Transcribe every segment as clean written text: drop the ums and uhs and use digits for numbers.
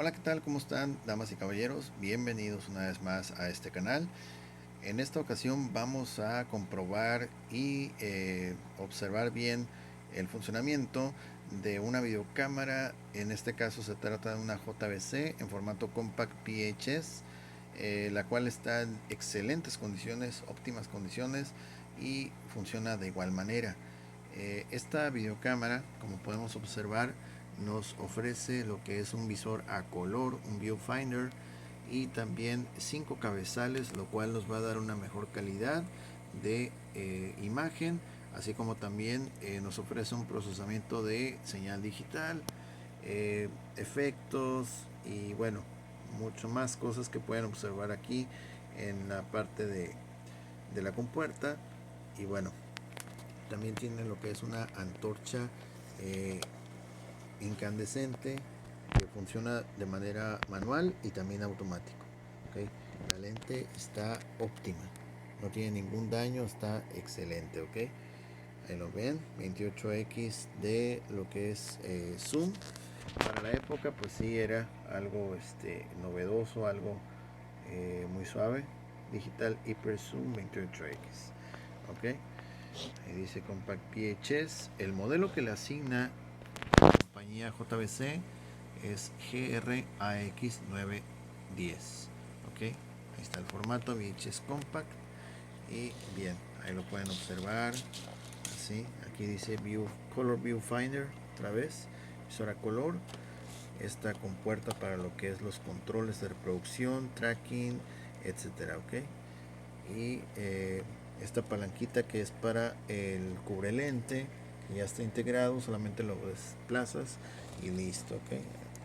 Hola, ¿qué tal? ¿Cómo están, damas y caballeros? Bienvenidos una vez más a este canal. En esta ocasión vamos a comprobar y observar bien el funcionamiento de una videocámara. En este caso se trata de una JVC en formato Compact PHS, la cual está en excelentes condiciones, óptimas condiciones, y funciona de igual manera. Esta videocámara, como podemos observar, nos ofrece lo que es un visor a color, un viewfinder, y también 5 cabezales, lo cual nos va a dar una mejor calidad de imagen, así como también nos ofrece un procesamiento de señal digital, efectos y bueno, mucho más cosas que pueden observar aquí en la parte de la compuerta. Y bueno, también tiene lo que es una antorcha eh, incandescente que funciona de manera manual y también automático. ¿Okay? La lente está óptima, no tiene ningún daño, está excelente. ¿Okay? Ahí lo ven, 28x de lo que es zoom. Para la época pues sí era algo novedoso, algo muy suave. Digital Hyper Zoom 28x. ¿Ok? Ahí dice Compact PHS. El modelo que le asigna la compañía JBC es GRAX910. ¿Ok? Ahí está el formato VHS Compact. Y bien, ahí lo pueden observar. Así, aquí dice Color Viewfinder otra vez. Visora color. Esta compuerta para lo que es los controles de reproducción, tracking, etcétera. ¿Ok? Y esta palanquita que es para el cubrelente, que ya está integrado, solamente lo desplazas y listo. Ok,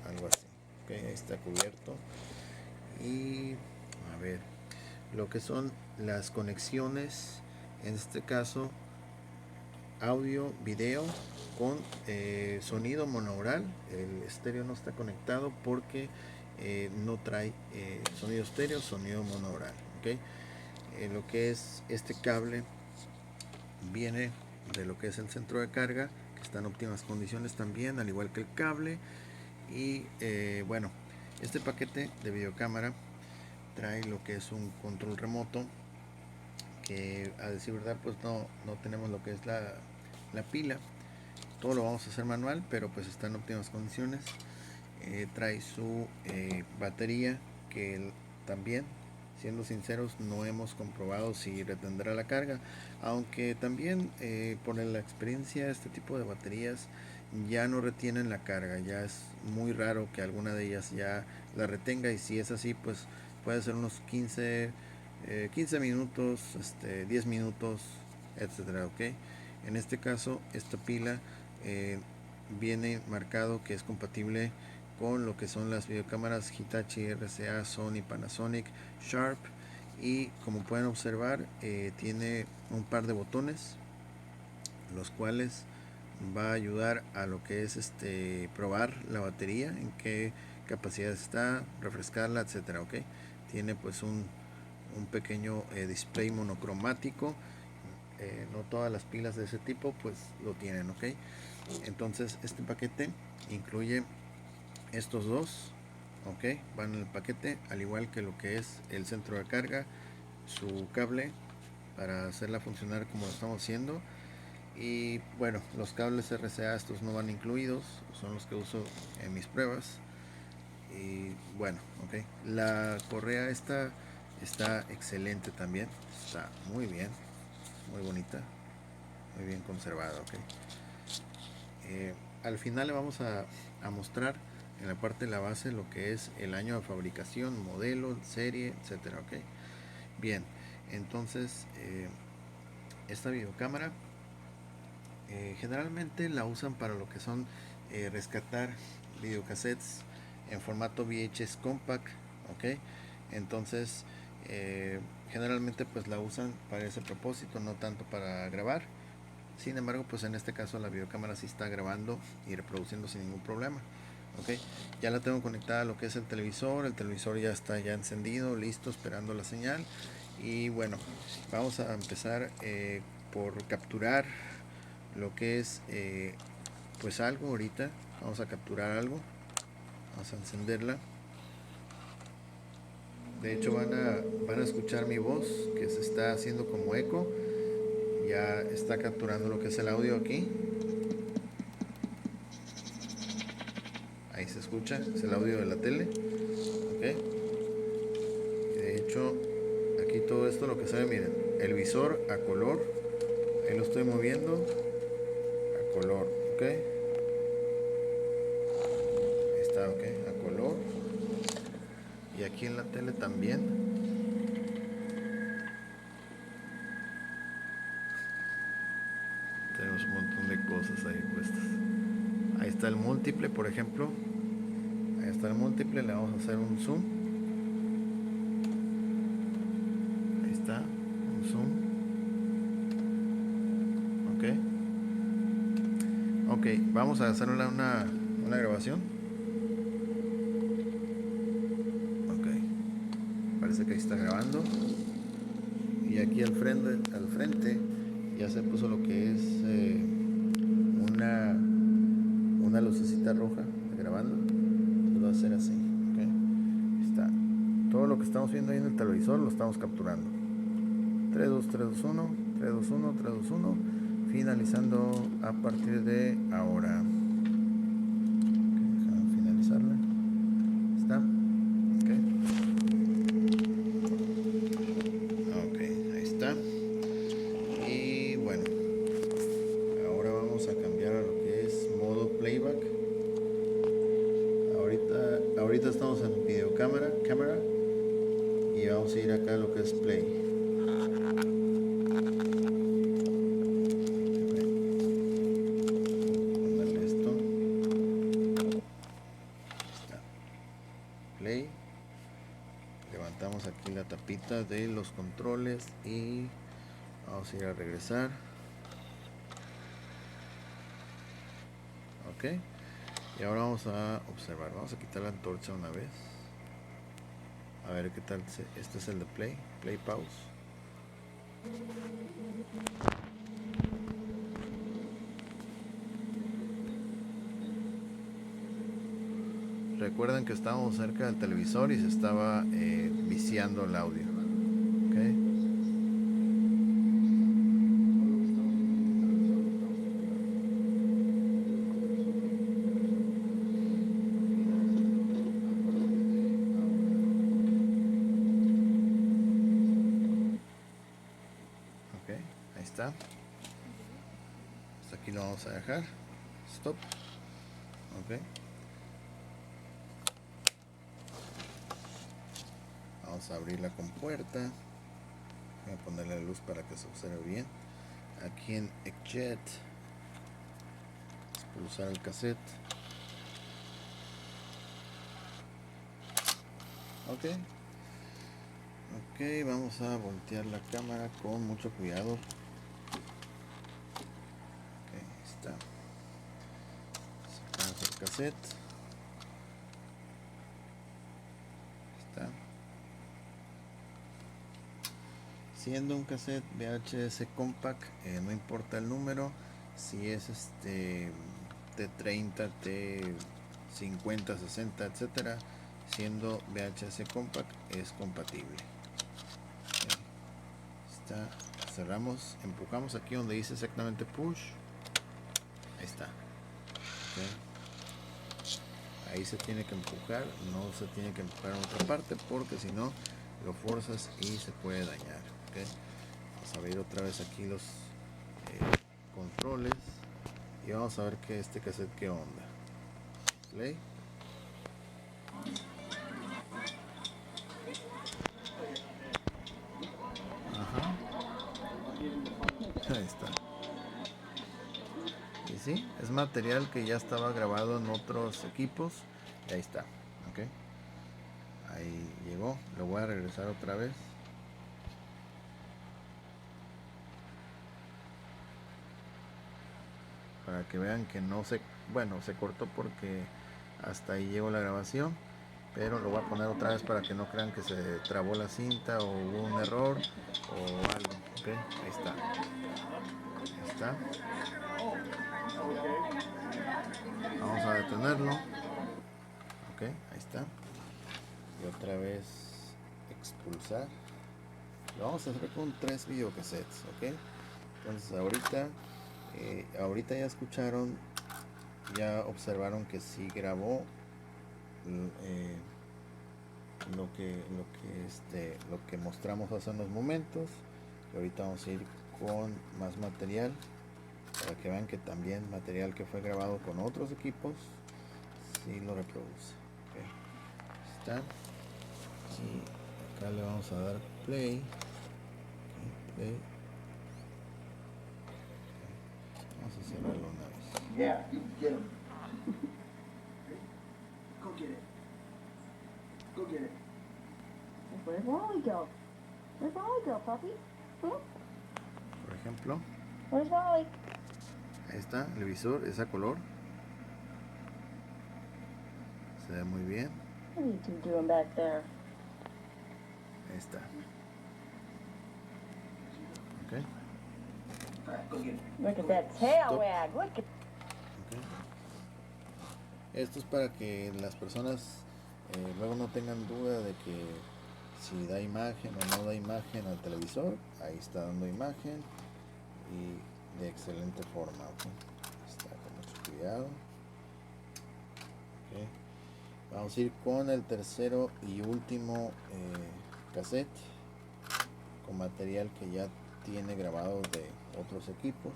algo así. Ok, ahí está cubierto. Y a ver, lo que son las conexiones, en este caso audio, video con sonido monaural. El estéreo no está conectado porque no trae sonido estéreo, sonido monaural. ¿Okay? Lo que es este cable viene de lo que es el centro de carga, que está en óptimas condiciones también, al igual que el cable. Y bueno, este paquete de videocámara trae lo que es un control remoto, que a decir verdad pues no tenemos lo que es la pila. Todo lo vamos a hacer manual, pero pues está en óptimas condiciones. Trae su batería, que también, siendo sinceros, no hemos comprobado si retendrá la carga, aunque también por la experiencia, este tipo de baterías ya no retienen la carga. Ya es muy raro que alguna de ellas ya la retenga, y si es así pues puede ser unos 15 minutos, 10 minutos, etcétera. ¿Ok? En este caso esta pila eh, viene marcado que es compatible con lo que son las videocámaras Hitachi, RCA, Sony, Panasonic, Sharp. Y como pueden observar, tiene un par de botones, los cuales va a ayudar a lo que es probar la batería, en qué capacidad está, refrescarla, etcétera. ¿Ok? Tiene pues un pequeño display monocromático. No todas las pilas de ese tipo pues lo tienen. ¿Ok? Entonces este paquete incluye estos dos. Ok, van en el paquete, al igual que lo que es el centro de carga, su cable para hacerla funcionar como lo estamos haciendo. Y bueno, los cables RCA estos no van incluidos, son los que uso en mis pruebas. Y bueno, ok, la correa esta está excelente también, está muy bien, muy bonita, muy bien conservada. Ok, al final le vamos a mostrar en la parte de la base lo que es el año de fabricación, modelo, serie, etcétera. Ok, bien, entonces esta videocámara generalmente la usan para lo que son rescatar videocassettes en formato VHS compact. Ok, entonces eh, generalmente pues la usan para ese propósito, no tanto para grabar. Sin embargo, pues en este caso la videocámara sí está grabando y reproduciendo sin ningún problema. Ok, ya la tengo conectada a lo que es el televisor ya está ya encendido, listo, esperando la señal. Y bueno, vamos a empezar por capturar lo que es pues algo ahorita. Vamos a capturar algo. Vamos a encenderla. De hecho van a escuchar mi voz que se está haciendo como eco. Ya está capturando lo que es el audio aquí. Ahí se escucha, es el audio de la tele. Ok. Y de hecho, aquí todo esto lo que sale, miren, el visor a color. Ahí lo estoy moviendo a color. Ok. Ahí está, ok, a color. Y aquí en la tele también. Tenemos un montón de cosas ahí puestas. Ahí está el múltiple, por ejemplo. Ahí está el múltiple, le vamos a hacer un zoom. Ahí está, un zoom. Ok. Ok, vamos a hacer una grabación. Ok. Parece que ahí está grabando. Y aquí al frente ya se puso lo que es una lucecita roja grabando. Lo va a hacer así. Okay. Está. Todo lo que estamos viendo ahí en el televisor lo estamos capturando. 3, 2, 3, 2, 1, 3, 2, 1, 3, 2, 1. Finalizando a partir de ahora. Okay, déjame finalizarla. Está. Ok, ahí está. Y bueno, ahora vamos a cambiar a lo que es modo playback. Ahorita estamos en videocámara y vamos a ir acá a lo que es play. Ponerle esto. Está. Play. Levantamos aquí la tapita de los controles y vamos a ir a regresar. Ok. Y ahora vamos a observar. Vamos a quitar la antorcha una vez. A ver qué tal. Este es el de play. Play pause. Recuerden que estábamos cerca del televisor y se estaba viciando el audio. Okay. Ok, ahí está. Hasta aquí lo vamos a dejar. Stop. Ok. Vamos a abrir la compuerta. Voy a ponerle la luz para que se observe bien. Aquí en Eject, pulsar el cassette. Ok. Ok, vamos a voltear la cámara con mucho cuidado. Ok, ahí está. Sacamos el cassette. Está. Siendo un cassette VHS compact, no importa el número, si es T30, T50, 60, etcétera, siendo VHS compact es compatible. Okay. Está. Cerramos, empujamos aquí donde dice exactamente push. Ahí está. Okay. Ahí se tiene que empujar, no se tiene que empujar en otra parte porque si no lo forzas y se puede dañar. Okay. Vamos a ver otra vez aquí los controles y vamos a ver que este cassette qué onda. Play. Ajá. Ahí está. Y sí, es material que ya estaba grabado en otros equipos. Y ahí está. Ok. Ahí llegó. Lo voy a regresar otra vez. Para que vean que no se... Bueno, se cortó porque hasta ahí llegó la grabación. Pero lo voy a poner otra vez para que no crean que se trabó la cinta o hubo un error o algo. Ok, ahí está. Ahí está. Vamos a detenerlo. Ok. ahí está. Y otra vez expulsar. Lo vamos a hacer con 3 videocassettes, ok. Entonces ahorita ya escucharon, ya observaron que sí grabó lo que mostramos hace unos momentos. Y ahorita vamos a ir con más material para que vean que también material que fue grabado con otros equipos sí lo reproduce. Okay. Está. Y acá le vamos a dar play. Okay, play. Okay. Vamos a cerrarlo una vez. Yeah, you get him. Go get it. Go get it. Where's Wally go? Where's Wally go, puppy? Huh? Por ejemplo, Where's Wally? ahí está el visor, es a color. Se ve muy bien. What are you two doing back there? Ahí está. Ok. All right, go get it. Look at that tail Stop. wag. Look at. Okay. Esto es para que las personas luego no tengan duda de que si da imagen o no da imagen al televisor. Ahí está dando imagen y de excelente forma. Okay. Está con mucho cuidado. Okay. Vamos a ir con el tercero y último cassette con material que ya tiene grabado de otros equipos.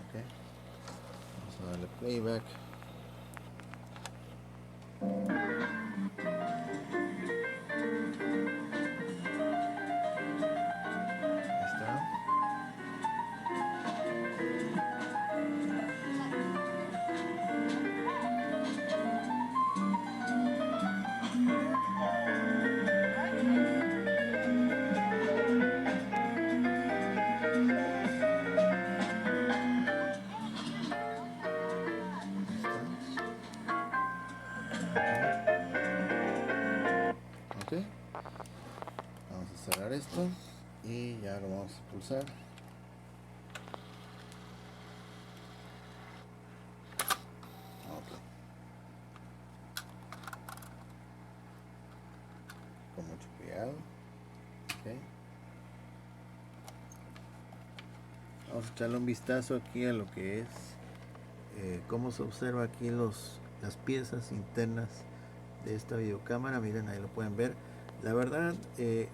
Okay. Vamos a darle playback. Ahí está. Ok, vamos a cerrar esto y ya lo vamos a pulsar. Ok, con mucho cuidado. Ok, vamos a echarle un vistazo aquí a lo que es cómo se observa aquí las piezas internas de esta videocámara. Miren, ahí lo pueden ver. La verdad,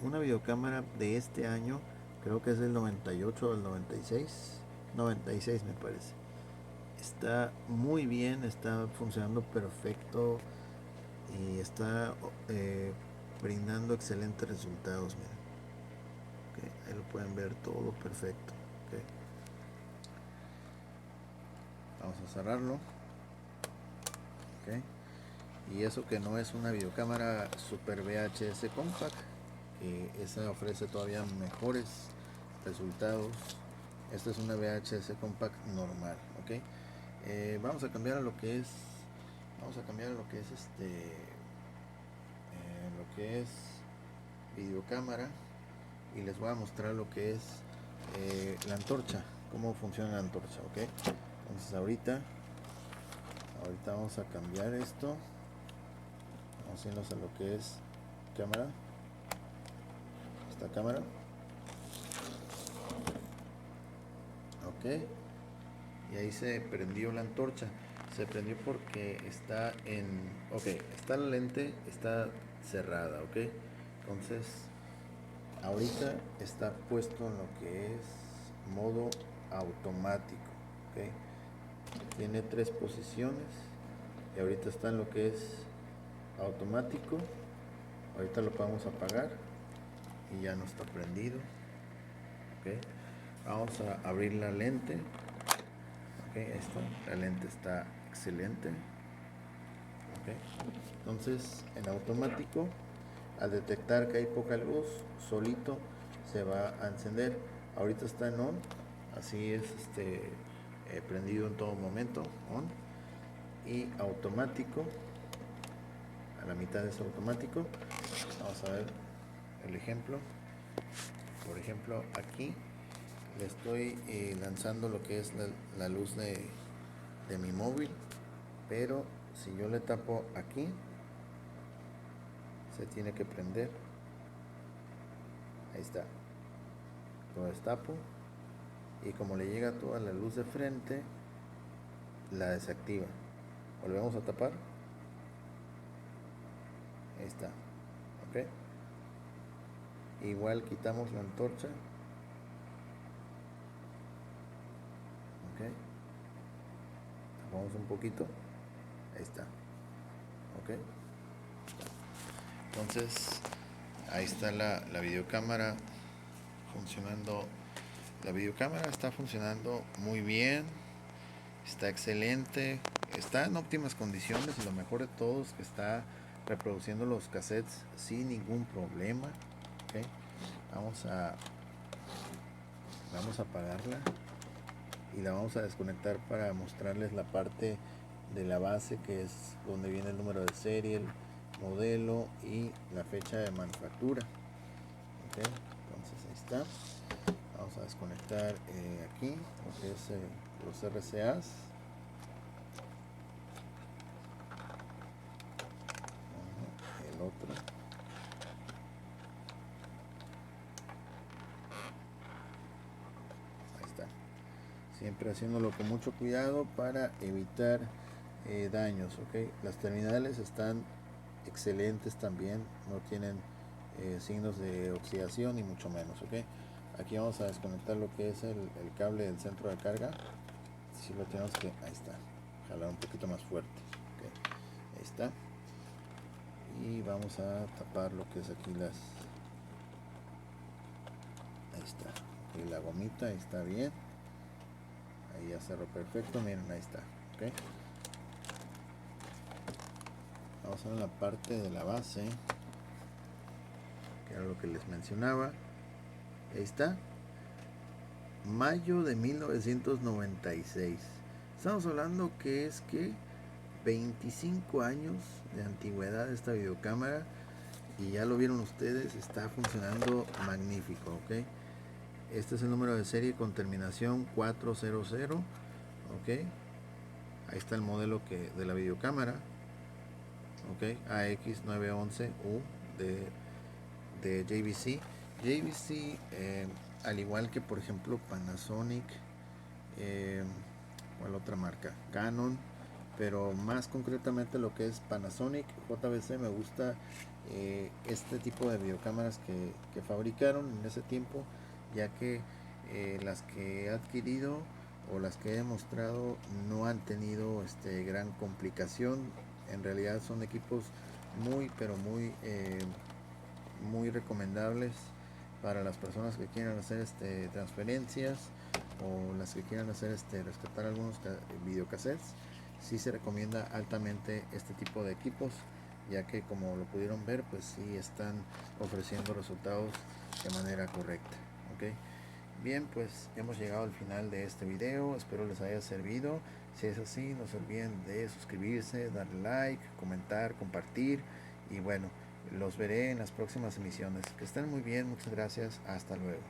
una videocámara de este año, creo que es del 98 o del 96 me parece, está muy bien, está funcionando perfecto y está brindando excelentes resultados. Miren, okay, ahí lo pueden ver todo perfecto. Okay. Vamos a cerrarlo. Okay. Y eso que no es una videocámara Super VHS Compact, que esa ofrece todavía mejores resultados. Esta es una VHS Compact normal, ¿ok? Vamos a cambiar a lo que es lo que es videocámara, y les voy a mostrar lo que es la antorcha, cómo funciona la antorcha, ¿ok? Entonces ahorita vamos a cambiar esto. Vamos a irnos a lo que es cámara, esta cámara, ok, y ahí se prendió la antorcha. Se prendió porque está está la lente, está cerrada, ok. Entonces ahorita está puesto en lo que es modo automático, ok. Tiene 3 posiciones y ahorita está en lo que es automático. Ahorita lo vamos a apagar y ya no está prendido. Okay. Vamos a abrir la lente. Okay, la lente está excelente. Okay. Entonces, en automático, al detectar que hay poca luz, solito se va a encender. Ahorita está en on, así es prendido en todo momento, on. Y automático, a la mitad es automático. Vamos a ver el ejemplo. Por ejemplo, aquí le estoy lanzando lo que es la luz de mi móvil, pero si yo le tapo aquí, se tiene que prender. Ahí está. Lo destapo y como le llega toda la luz de frente, la desactiva. Volvemos a tapar. Ahí está. Ok. Igual quitamos la antorcha. Ok. Tapamos un poquito. Ahí está. Ok. Entonces ahí está la videocámara funcionando. La videocámara está funcionando muy bien, está excelente, está en óptimas condiciones y lo mejor de todo es que está reproduciendo los cassettes sin ningún problema. Okay. Vamos a apagarla y la vamos a desconectar para mostrarles la parte de la base, que es donde viene el número de serie, el modelo y la fecha de manufactura. Okay. Entonces ahí está. Vamos a desconectar aquí lo que es los RCAs. El otro. Ahí está. Siempre haciéndolo con mucho cuidado para evitar daños. ¿Okay? Las terminales están excelentes también, no tienen signos de oxidación ni mucho menos. ¿Okay? Aquí vamos a desconectar lo que es el cable del centro de carga. Si lo tenemos que, ahí está, jalar un poquito más fuerte. Okay. Ahí está. Y vamos a tapar lo que es aquí ahí está. Y la gomita, ahí está bien. Ahí ya cerró perfecto, miren, ahí está. Okay. Vamos a ver la parte de la base, que era lo que les mencionaba. Ahí está. Mayo de 1996. Estamos hablando que es que 25 años de antigüedad esta videocámara, y ya lo vieron ustedes, está funcionando magnífico. ¿Ok? Este es el número de serie con terminación 400. ¿Ok? Ahí está el modelo de la videocámara. ¿Ok? AX911U de JVC. JVC, al igual que por ejemplo Panasonic, ¿cuál otra marca? Canon, pero más concretamente lo que es Panasonic, JVC, me gusta este tipo de videocámaras que fabricaron en ese tiempo, ya que las que he adquirido o las que he mostrado no han tenido gran complicación. En realidad son equipos muy pero muy recomendables para las personas que quieran hacer transferencias o las que quieran hacer rescatar algunos videocassettes. Sí se recomienda altamente este tipo de equipos, ya que como lo pudieron ver, pues sí están ofreciendo resultados de manera correcta. ¿Okay? Bien, pues hemos llegado al final de este video, espero les haya servido. Si es así, no se olviden de suscribirse, darle like, comentar, compartir, y bueno, los veré en las próximas emisiones. Que estén muy bien, muchas gracias, hasta luego.